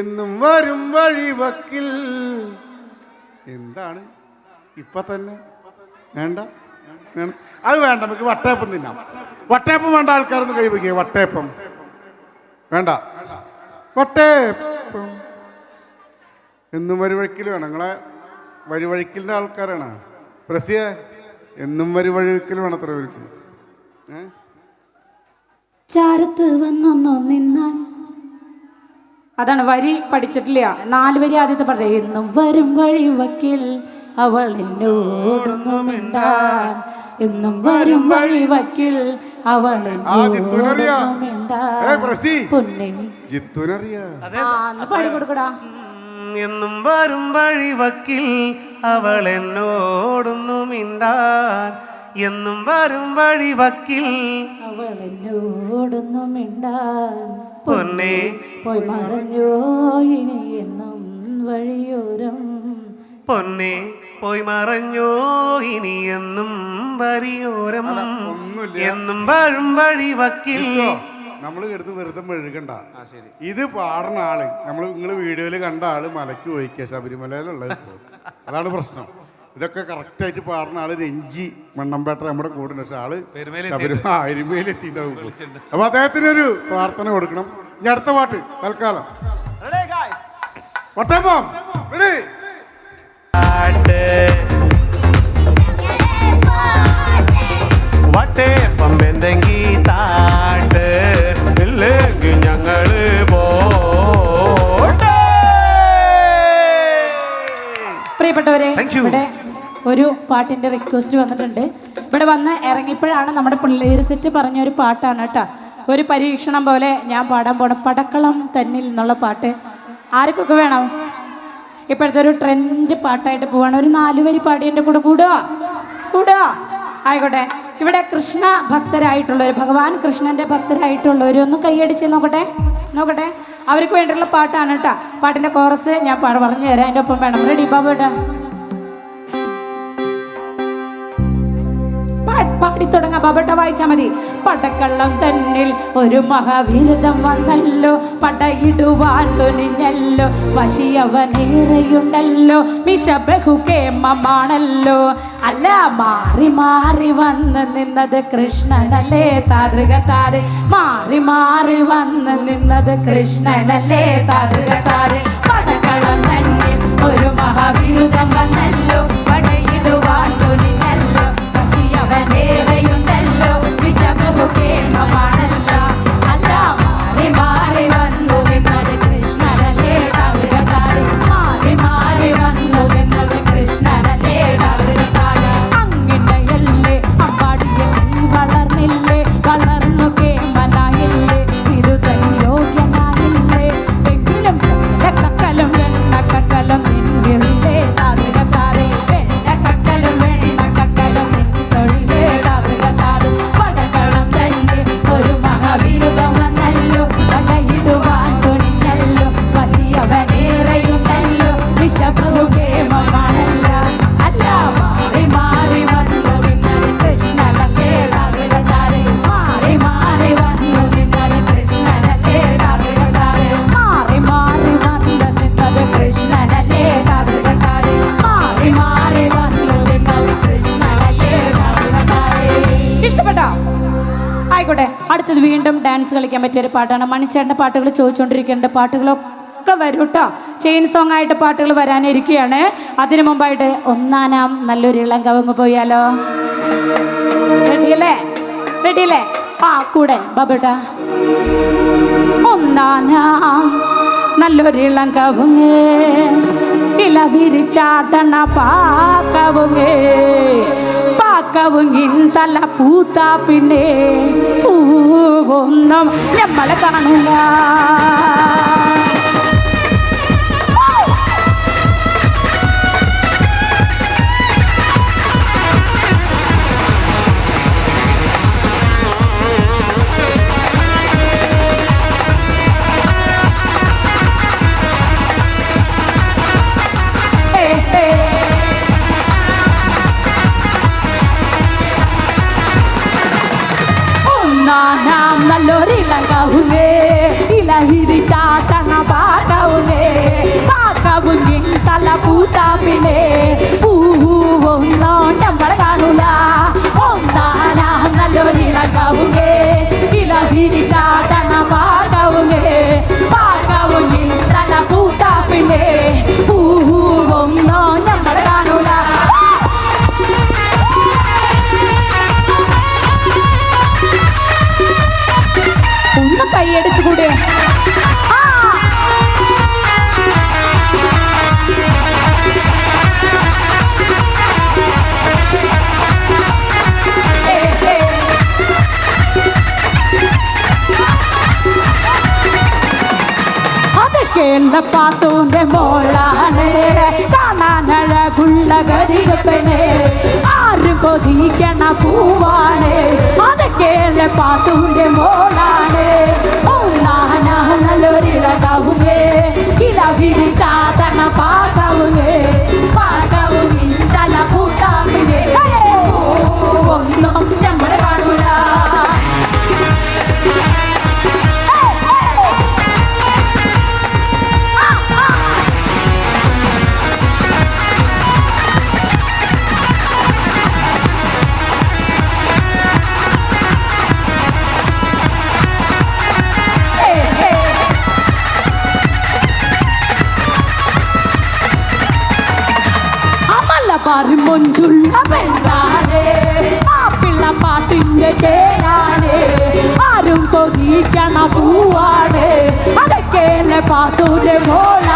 എന്നും വരും വഴിവക്കിൽ. എന്താണ് ഇപ്പൊ തന്നെ? വേണ്ട, അത് വേണ്ട. നമുക്ക് വട്ടയപ്പം തിന്നാം. വട്ടയപ്പം വേണ്ട ആൾക്കാരൊന്ന് കൈ വയ്ക്കുക. വട്ടയപ്പം വേണ്ട. വട്ടയപ്പം എന്നും വഴിവഴിക്കൽ വേണം. നിങ്ങളെ വഴിവഴിക്കലിൻ്റെ ആൾക്കാരാണ്. പ്രസിയ എന്നും വഴിവഴിക്കൽ വേണം. അത്ര പേർക്ക് ചാരത്ത് വന്നൊന്നോ നിന്നാൽ. അതാണ് വരി പഠിച്ചിട്ടില്ല. 4 വരി ആദ്യത്തെ പാട്ട്. എന്നും വരും വഴിവക്കിൽ അവൾ എന്നോടൊന്നും മിണ്ടാൻ. എന്നും വരും വഴിവക്കിൽ അവൾ എന്നോടൊന്നും മിണ്ടാൻ. പാടി കൊടുക്കടാ. എന്നും വരും വഴിവക്കിൽ അവൾ എന്നോടൊന്നു മിണ്ടാൻ. എന്നും വരും വഴിവക്കിൽ അവൾ എന്നോടൊന്നു മിണ്ടാൻ. പൊന്നെ പോയി മറഞ്ഞോ ഇനി എന്നും വഴിയോരം. പൊന്നെ പോയി മറഞ്ഞോ ഇനി എന്നും വഴിയോരം. എന്നും വരും വഴിവക്കിൽ. നമ്മൾ എടുത്ത് വെറുതെ മെഴുകണ്ട. ഇത് പാടുന്ന ആള് നിങ്ങൾ വീഡിയോയിൽ കണ്ട ആള് മലയ്ക്ക് പോയിക്കുക, ശബരിമലയിലുള്ളത്. അതാണ് പ്രശ്നം. ഇതൊക്കെ കറക്റ്റായിട്ട് പാടുന്ന ആള് രഞ്ജി മണ്ണമ്പേട്ട നമ്മുടെ കൂടെ. പക്ഷെ ആള് എരുമേലി എത്തിയിട്ടുണ്ടാവും. അപ്പൊ അദ്ദേഹത്തിനൊരു പ്രാർത്ഥന കൊടുക്കണം. ഇനി അടുത്ത പാട്ട് തൽക്കാലം വട്ടയപ്പം റെഡി. വട്ടയപ്പം എന്തെങ്കി താട്ട് ഇല്ലെങ്കിൽ ഞങ്ങള് പോട്ടെ. പ്രിയപ്പെട്ടവരെ, ഇവിടെ ഒരു പാട്ടിന്റെ റിക്വസ്റ്റ് വന്നിട്ടുണ്ട്. ഇവിടെ വന്ന് ഇറങ്ങിയപ്പോഴാണ് നമ്മുടെ പിള്ളേർ സെറ്റ് പറഞ്ഞൊരു പാട്ടാണ് കേട്ടോ. ഒരു പരീക്ഷണം പോലെ ഞാൻ പാടാൻ പോണ പടക്കളം തന്നിൽ എന്നുള്ള പാട്ട് ആർക്കൊക്കെ വേണം? ഇപ്പോഴത്തെ ഒരു ട്രെൻഡ് പാട്ടായിട്ട് പോവാണ്. ഒരു 4 വരി പാടി എൻ്റെ കൂടെ കൂടുക. ആയിക്കോട്ടെ. ഇവിടെ കൃഷ്ണ ഭക്തരായിട്ടുള്ളവർ, ഭഗവാൻ കൃഷ്ണന്റെ ഭക്തരായിട്ടുള്ളവർ ഒന്ന് കൈയടിച്ച് നോക്കട്ടെ. അവർക്ക് വേണ്ടിയുള്ള പാട്ടാണ് കേട്ടോ. പാട്ടിന്റെ കോറസ് ഞാൻ പറഞ്ഞു തരാം. അതിൻ്റെ ഒപ്പം വേണം. റെഡി ബാബു ഏട്ടാ? പാടി തുടങ്ങാം. ബാബട്ട വായിച്ചാ മതി. പടക്കള്ളം തന്നിൽ ഒരു മഹാവിരുദ്ധം വന്നല്ലോ, പടയിടുവാൻ തുനിഞ്ഞല്ലോ, വശിയവനേറെയുണ്ടല്ലോ, മിശ ബഹുകേമമാണല്ലോ. അല്ല മാറി മാറി വന്ന് നിന്നത് കൃഷ്ണനല്ലേ താതൃകത്താതെ. മാറി മാറി വന്ന് നിന്നത് കൃഷ്ണനല്ലേ താതൃകത്താതെ. പടക്കളം തന്നിൽ ഒരു മഹാവിരുദ്ധം വന്നല്ലോ, പടയിടുവാൻ തുനിഞ്ഞല്ലോ, വശിയവനേറെയുണ്ടല്ലോ, മിശ ബഹുകേമമാണല്ലോ. അല്ല മാറി മാറി വന്നു നിന്നത് കൃഷ്ണനല്ലേ താതൃകത്താതെ. മാറി മാറി വന്നു നിന്നത് കൃഷ്ണനല്ലേ താതൃകത്താതെ. അങ്ങിണയല്ലേ അമ്പാടിയെ നീ വളർന്നില്ലേ, വളർന്നു കേമനായില്ലേ, ബിരുദൻ യോഗ്യനായില്ലേ, എങ്കിലും കക്കലും വെണ്ണക്കക്കലും നിന്നില്ലേ താതൃകത്താതെ. വെണ്ണക്കക്കലും വെണ്ണക്കക്കലും നിന്നൊഴിലേ താതൃകത്താതെ. പടക്കളം തന്നെ ഒരു മഹാവിരുദ്ധം വന്നല്ലോ, പടയിടുവാൻ തുനിഞ്ഞല്ലോ, വശിയവനേറെയുണ്ടല്ലോ, മിശ ബഹുകേമമാണല്ലോ. അല്ല മാറി മാറി വന്നു നിന്നത് കൃഷ്ണനല്ലേ താതൃകത്താതെ. മാറി മാറി വന്നു നിന്നത് കൃഷ്ണനല്ലേ താതൃകത്താതെ. മാറി മാറി വന്നു നിന്നത് കൃഷ്ണനല്ലേ താതൃകത്താതെ. മാറി മാറി വന്നു നിന്നത് കൃഷ്ണനല്ലേ താതൃകത്താതെ. ഇഷ്ടപ്പെട്ടോ? ആയിക്കോട്ടെ. അടുത്തത് വീണ്ടും ഡാൻസ് കളിക്കാൻ പറ്റിയൊരു പാട്ടാണ്. മണിച്ചേട്ടൻ്റെ പാട്ടുകൾ ചോദിച്ചുകൊണ്ടിരിക്കേണ്ട പാട്ടുകളൊക്കെ വരും കേട്ടോ. ചെയിൻ സോങ് ആയിട്ട് പാട്ടുകൾ വരാനിരിക്കുകയാണ്. അതിനു മുമ്പായിട്ട് ഒന്നാനാം നല്ലൊരു ഇളം കവങ്ങ് പോയാലോ? റെഡിയല്ലേ? ആ കൂടെ ബാബേട്ടാ. ഒന്നാനാം നല്ലൊരു ഇളം കവുങ്ങ്, ഇല വിരിച്ചാട്ടണ പാക്കവുങ്ങ്, പാക്കവുങ്ങിൻ തല പൂത്താ പിന്നെ പൂവൊന്നും നമ്മളെ കാണില്ല. നല്ലൊരിളം കവുങ്ങ്, ഇല വിരിച്ചാട്ടണ പാക്കവുങ്ങ്, അതൊക്കെയുള്ള പാത്തൂന്റെ മോളാണ് കാണാനഴകുള്ള ഗതികപ്പനെ ആരും കൊതിക്കണ പൂവാണ് അതൊക്കെയുള്ള പാത്തൂന്റെ മോളാണ് നല്ലൊരിളകവുകേ ഇല വിരിച്ചാതണ പാകവുകേ പാകവും തല പൂട്ടാവുകേ ഒന്നും നമ്മള് കാണൂല മൊഞ്ചുള്ള പെണ്ണാണ് ആ പിള്ള പാട്ടിന്റെ ചേരാണ് ആരും കൊതിക്കണ പൂവാണ് അതൊക്കെയല്ലേ പാത്തൂന്റെ മോള